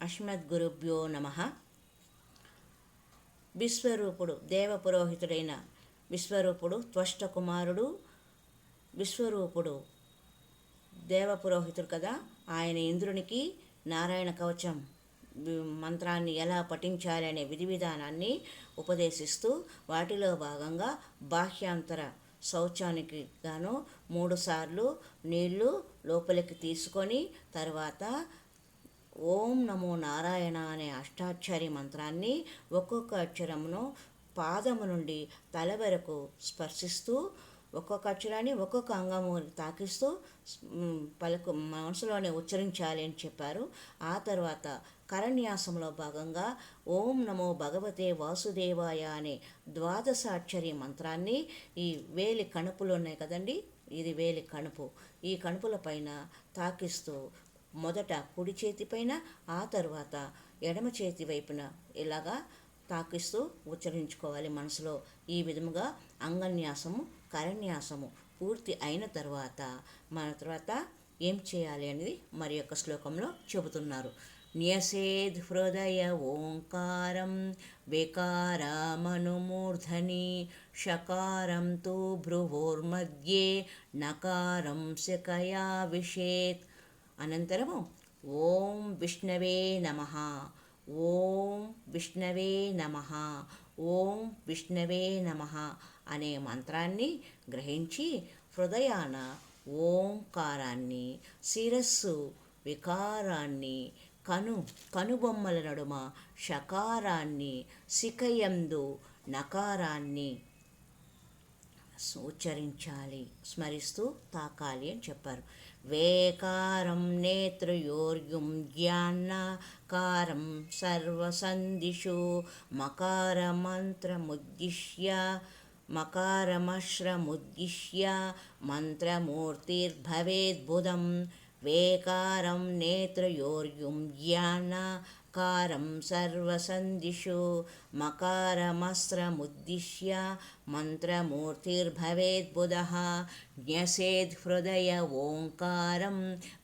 అస్మద్గురుభ్యో నమః. విశ్వరూపుడు దేవపురోహితుడైన విశ్వరూపుడు త్వష్ట కుమారుడు. విశ్వరూపుడు దేవపురోహితుడు కదా, ఆయన ఇంద్రునికి నారాయణ కవచం మంత్రాన్ని ఎలా పఠించాలి అనే విధి విధానాన్ని ఉపదేశిస్తూ, వాటిలో భాగంగా బాహ్యాంతర శౌచానికి గాను 3 సార్లు నీళ్లు లోపలికి తీసుకొని తర్వాత ఓం నమో నారాయణ అనే అష్టాక్షరి మంత్రాన్ని ఒక్కొక్క అక్షరమును పాదము నుండి తల వరకు స్పర్శిస్తూ ఒక్కొక్క అక్షరాన్ని ఒక్కొక్క అంగము తాకిస్తూ మనసులోనే ఉచ్చరించాలి అని చెప్పారు. ఆ తర్వాత కరన్యాసంలో భాగంగా ఓం నమో భగవతే వాసుదేవాయ అనే ద్వాదశాక్షరి మంత్రాన్ని ఈ వేలి కణుపులు ఉన్నాయి కదండి, ఇది వేలి కణుపు, ఈ కణుపుల పైన తాకిస్తూ మొదట కుడి చేతి పైన, ఆ తర్వాత ఎడమ చేతి వైపున ఇలాగా తాకిస్తూ ఉచ్చరించుకోవాలి మనసులో. ఈ విధముగా అంగన్యాసము కరన్యాసము పూర్తి అయిన తర్వాత ఏం చేయాలి అనేది మరి యొక్క శ్లోకంలో చెబుతున్నారు. న్యసేద్ హృదయ ఓంకారం వికారమనుమూర్ధని షకారం తు భ్రువోర్మధ్యే నకారం శకయా విషేత్. అనంతరము ఓం విష్ణవే నమః, ఓం విష్ణవే నమః, ఓం విష్ణవే నమః అనే మంత్రాన్ని గ్రహించి హృదయాన ఓంకారాన్ని, శిరస్సు వికారాన్ని, కనుబొమ్మల నడుమ షకారాన్ని, శిఖయందు నకారాన్ని ఉచ్చరించాలి, స్మరిస్తూ తాకాలి అని చెప్పారు. వేకారం నేత్రయోర్యుం జ్ఞానకారం సర్వసందిషు మకారమశ్రముద్దిశ్య మంత్రమూర్తిర్భవేద్బుధం. వేకారం నేత్రయోర్యుం జ్ఞానకారం సర్వసందిషు మకారమస్రముద్దిశ్య మంత్రమూర్తిర్భవేద్బుధః. న్యసేద్ హృదయ ఓంకారం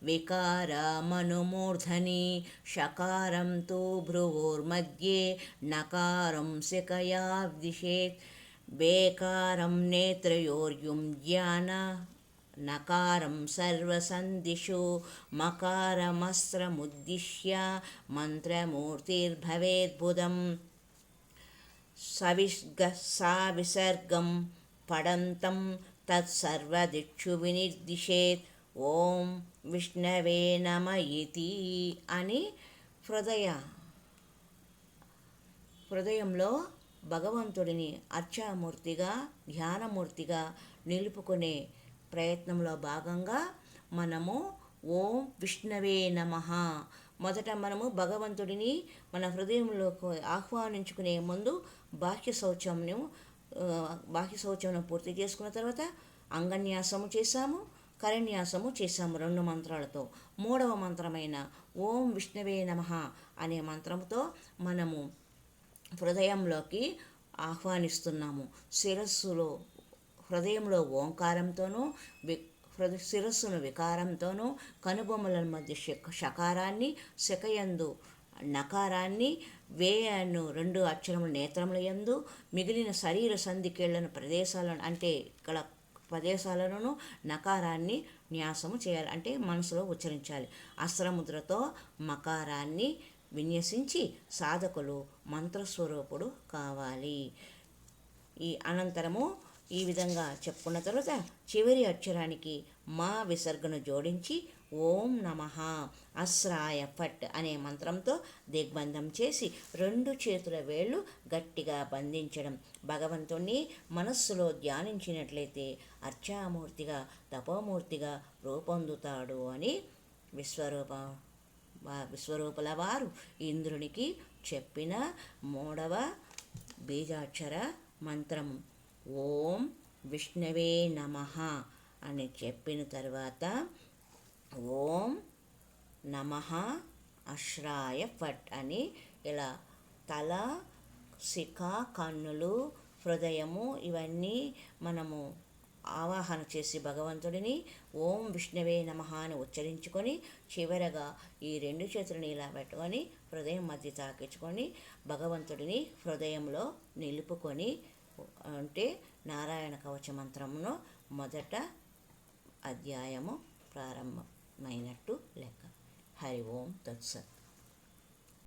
వికారమనుమూర్ధని షకారం తు భ్రువోర్మధ్యే నకారం శకయా విషేత్. వేకారం నేత్రయోర్యుం నకారం సర్వసందిషు మకారమస్రముద్దిశ్య మంత్రమూర్తిర్భవేద్బుధం. సవిసర్గం పడంతం తత్సర్వదిక్షు వినిర్దిశేత్. ఓం విష్ణవే నమ ఇతి అని హృదయంలో భగవంతుడిని అర్చామూర్తిగా ధ్యానమూర్తిగా నిలుపుకునే ప్రయత్నంలో భాగంగా మనము ఓం విష్ణవే నమః మొదట మనము భగవంతుడిని మన హృదయంలోకి ఆహ్వానించుకునే ముందు బాహ్య శౌచం పూర్తి చేసుకున్న తర్వాత అంగన్యాసము చేశాము, కరన్యాసము చేశాము 2 మంత్రాలతో. 3వ మంత్రమైన ఓం విష్ణవే నమః అనే మంత్రంతో మనము హృదయంలోకి ఆహ్వానిస్తున్నాము. హృదయంలో ఓంకారంతోనూ, శిరస్సును వికారంతోనూ, కనుబొమ్మల మధ్య షకారాన్ని, శకయందు నకారాన్ని, వేయను 2 అక్షరముల నేత్రముల యందు, మిగిలిన శరీర సంధికేళ్లను ప్రదేశాలను నకారాన్ని న్యాసము చేయాలి, అంటే మనసులో ఉచ్చరించాలి. అస్రముద్రతో మకారాన్ని విన్యసించి సాధకులు మంత్రస్వరూపుడు కావాలి. ఈ అనంతరము ఈ విధంగా చెప్పుకున్న తర్వాత చివరి అక్షరానికి మా విసర్గను జోడించి ఓం నమః అస్రాయ ఫట్ అనే మంత్రంతో దిగ్బంధం చేసి 2 చేతుల వేళ్ళు గట్టిగా బంధించడం. భగవంతుణ్ణి మనస్సులో ధ్యానించినట్లయితే అర్చామూర్తిగా తపోమూర్తిగా రూపొందుతాడు అని విశ్వరూపుల వారు ఇంద్రునికి చెప్పిన 3వ బీజాక్షర మంత్రము ఓం విష్ణవే నమః అని చెప్పిన తర్వాత ఓం నమః అశ్రాయ ఫట్ అని ఇలా తల, శిఖ, కన్నులు, హృదయము ఇవన్నీ మనము ఆవాహన చేసి భగవంతుడిని ఓం విష్ణవే నమః అని ఉచ్చరించుకొని చివరగా ఈ 2 చేతులను ఇలా పెట్టుకొని హృదయం మధ్య తాకించుకొని భగవంతుడిని హృదయంలో నిలుపుకొని అంటే నారాయణ కవచ మంత్రమును మొదట అధ్యాయము ప్రారంభమైనట్టు లెక్క. హరి ఓం తత్సత్.